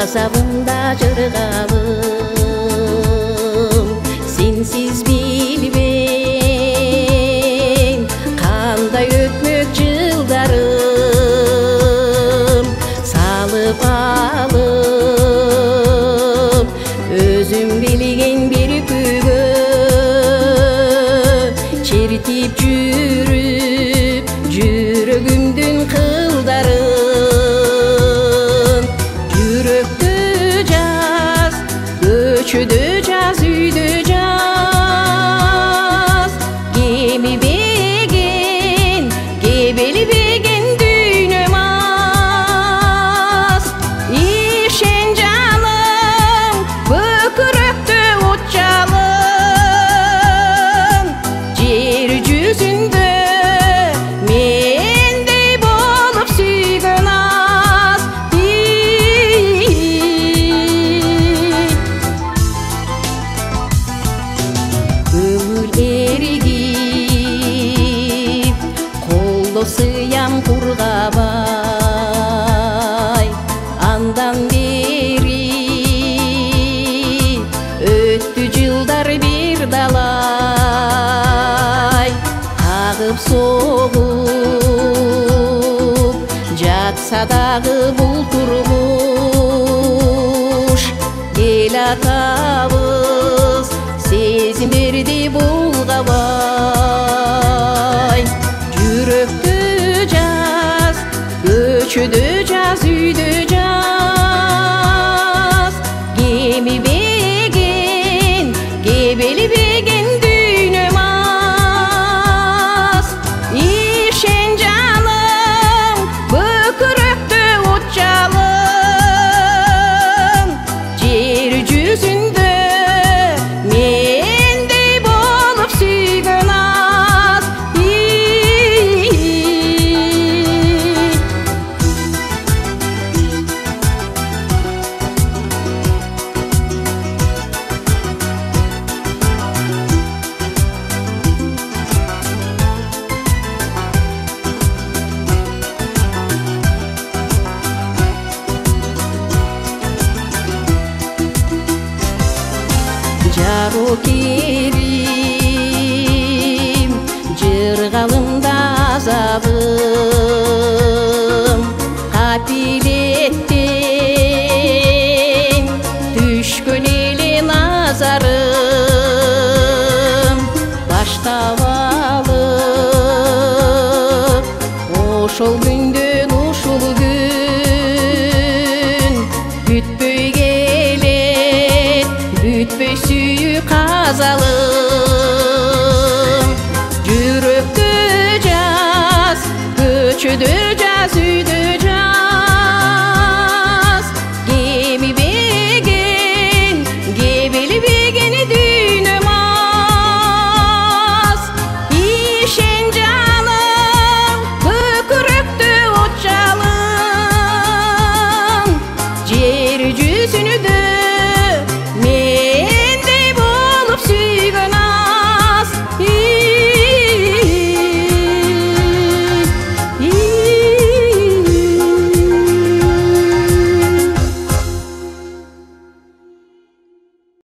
azabında jırgalım. Sensiz bilmem kanday ötmök жылдарым. Салып алып өзүм билген бир күйгө чертип жүрүп жүрөгүмдүн кылдарын. Жүрөктө жаз, көчөдө жаз, үйдө жаз. Кемибеген, кебелибеген дүйнөм аз. Ишен жалым, көкүрөктө от жалын. Жер жүзүндө мендей болуп сүйгөн аз. Көңүл эригип, колдо сыям кургабай. Андан бери өттү жылдар бир далай. Кагып согуп жатса дагы бул турмуш. Эл атабыз сезимдерди булгабай. Жүрөктө жаз, көчөдө жаз, үйдө жаз. Кемибеген, кебелибеген дүйнөм аз. Ишен жалым, көкүрөктө от жалын. Жер жүзүндө мендей болуп сүйгөн аз. Жарокерим, жыргалымда азабым. Капилеттен түшкөн эле назарым. Баштап алып ошол күндөн ушул күн бүтпөй келет, бүтпөй сүйүү казалым. Жүрөктө жаз, көчөдө жаз, үйдө жаз.